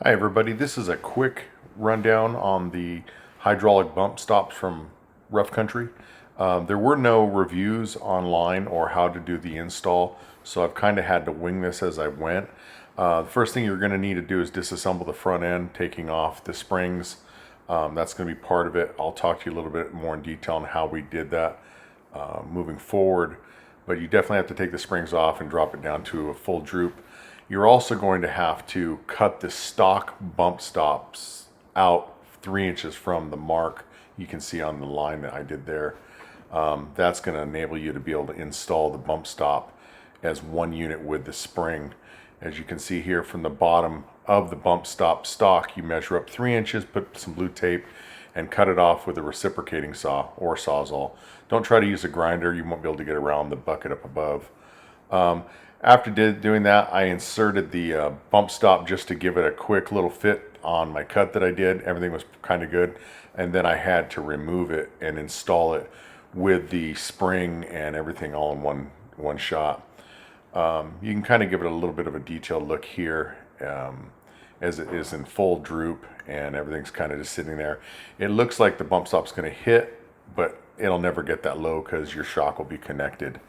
Hi everybody, this is a quick rundown on the hydraulic bump stops from Rough Country. There were no reviews online or how to do the install, so I've kind of had to wing this as I went. The first thing you're going to need to do is disassemble the front end, taking off the springs. That's going to be part of it. I'll talk to you a little bit more in detail on how we did that moving forward, but you definitely have to take the springs off and drop it down to a full droop. You're also going to have to cut the stock bump stops out 3 inches from the mark you can see on the line that I did there. That's going to enable you to be able to install the bump stop as one unit with the spring. As you can see here, from the bottom of the bump stop stock, you measure up 3 inches, put some blue tape, and cut it off with a reciprocating saw or sawzall. Don't try to use a grinder, you won't be able to get around the bucket up above. After doing that, I inserted the bump stop just to give it a quick little fit on my cut that I did. Everything was kind of good. And then I had to remove it and install it with the spring and everything all in one shot. You can kind of give it a little bit of a detailed look here as it is in full droop and everything's kind of just sitting there. It looks like the bump stop's going to hit, but it'll never get that low because your shock will be connected.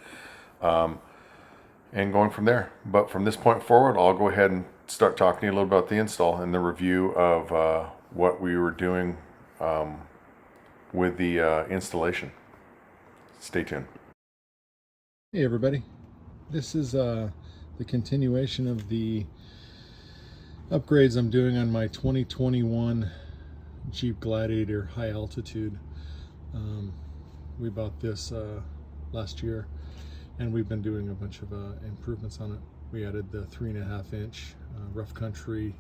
And going from there. But from this point forward, I'll go ahead and start talking to you a little about the install and the review of what we were doing with the installation. Stay tuned. Hey everybody, this is the continuation of the upgrades I'm doing on my 2021 Jeep Gladiator high altitude. We bought this last year and we've been doing a bunch of improvements on it. We added the 3.5 inch rough country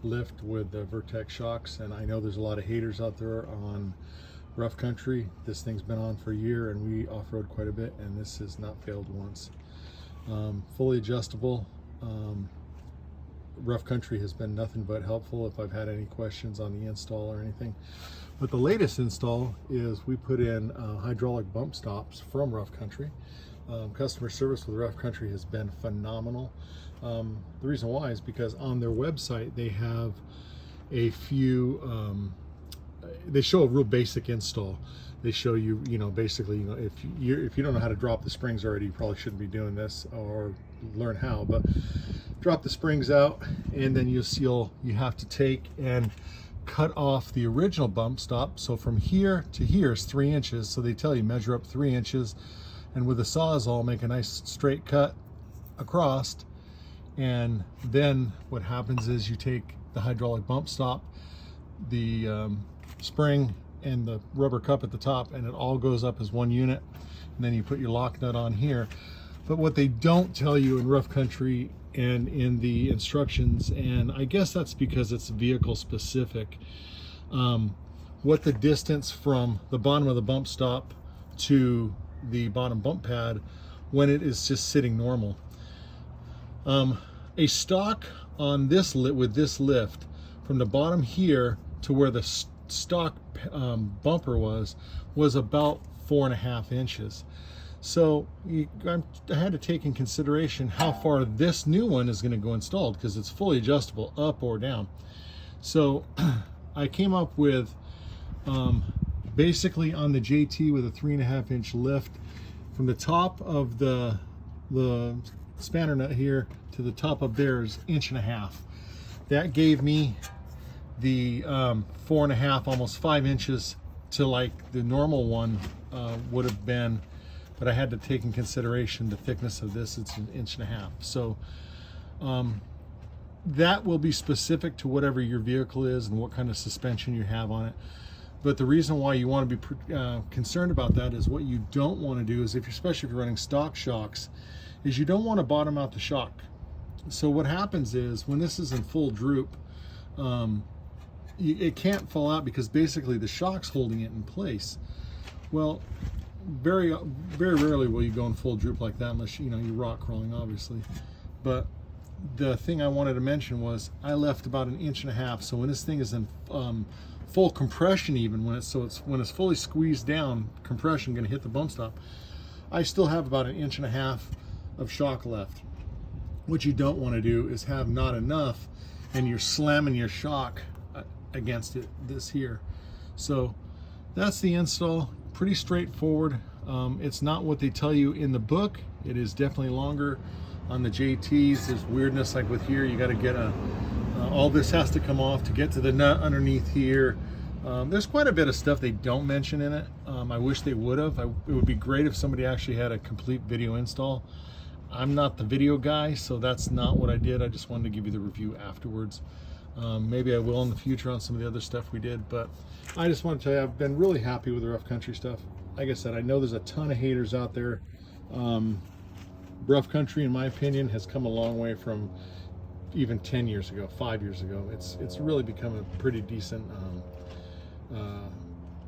lift with the Vertex shocks, and I know there's a lot of haters out there on rough country. This thing's been on for a year and we off-road quite a bit, and this has not failed once. Fully adjustable. Rough country has been nothing but helpful if I've had any questions on the install or anything. But the latest install is we put in hydraulic bump stops from rough country. Customer service with rough country has been phenomenal. The reason why is because on their website they have a few they show a real basic install. They show you, basically, if you don't know how to drop the springs already, you probably shouldn't be doing this, or learn how. But drop the springs out, and then you have to take and cut off the original bump stop. So from here to here is 3 inches. So they tell you measure up 3 inches, and with a sawzall make a nice straight cut across. And then what happens is you take the hydraulic bump stop, the spring and the rubber cup at the top, and it all goes up as one unit, and then you put your lock nut on here. But what they don't tell you in rough country and in the instructions, and I guess that's because it's vehicle specific, what the distance from the bottom of the bump stop to the bottom bump pad when it is just sitting normal. A stock on this with this lift from the bottom here to where the stock bumper was about 4.5 inches. So I had to take in consideration how far this new one is going to go installed, because it's fully adjustable up or down. So I came up with basically on the JT with a 3.5 inch lift from the top of the spanner nut here to the top of there is 1.5 inches. That gave me the 4.5, almost 5 inches to like the normal one would have been, but I had to take in consideration the thickness of this. It's 1.5 inches. So that will be specific to whatever your vehicle is and what kind of suspension you have on it. But the reason why you want to be concerned about that is what you don't want to do is, especially if you're running stock shocks, is you don't want to bottom out the shock. So what happens is when this is in full droop, it can't fall out because basically the shock's holding it in place. Well, very rarely will you go in full droop like that unless you're rock crawling, obviously. But the thing I wanted to mention was I left about 1.5 inches. So when this thing is in full compression, even when it's fully squeezed down, compression going to hit the bump stop, I still have about 1.5 inches of shock left. What you don't want to do is have not enough and you're slamming your shock against this here. So that's the install. Pretty straightforward. It's not what they tell you in the book. It is definitely longer. On the JTs, there's weirdness like with here, you got to get all this has to come off to get to the nut underneath here. There's quite a bit of stuff they don't mention in it. I wish they would have. It would be great if somebody actually had a complete video install. I'm not the video guy, so that's not what I did. I just wanted to give you the review afterwards. Maybe I will in the future on some of the other stuff we did, but I just want to tell you I've been really happy with the rough country stuff. Like I said, I know there's a ton of haters out there. Rough country, in my opinion, has come a long way from even 10 years ago, 5 years ago. It's really become a pretty decent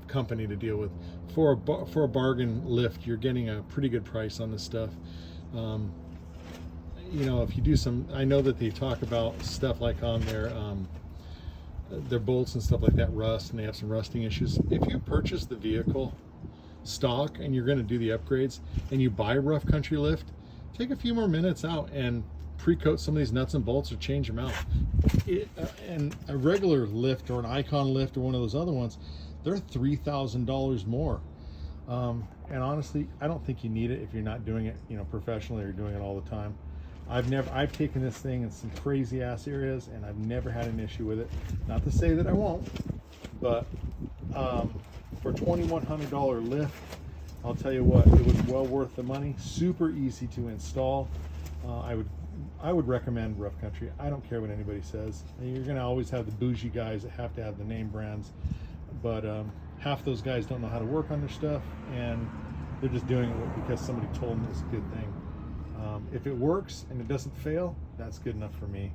company to deal with. For a bargain lift, you're getting a pretty good price on this stuff. You know, if you do some, I know that they talk about stuff like on their bolts and stuff like that rust, and they have some rusting issues. If you purchase the vehicle stock and you're going to do the upgrades and you buy a rough country lift, take a few more minutes out and pre-coat some of these nuts and bolts or change them out. And a regular lift or an Icon lift or one of those other ones, they're $3,000 more. And honestly, I don't think you need it if you're not doing it, you know, professionally or doing it all the time. I've taken this thing in some crazy ass areas and I've never had an issue with it. Not to say that I won't, but for $2,100 lift, I'll tell you what, it was well worth the money. Super easy to install. I would recommend rough country. I don't care what anybody says. You're gonna always have the bougie guys that have to have the name brands, but half those guys don't know how to work on their stuff, and they're just doing it because somebody told them it's a good thing. If it works and it doesn't fail, that's good enough for me.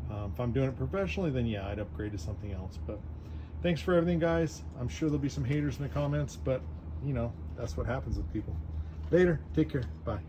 If I'm doing it professionally, then yeah, I'd upgrade to something else. But thanks for everything, guys. I'm sure there'll be some haters in the comments, but you know, that's what happens with people. Later, take care, bye.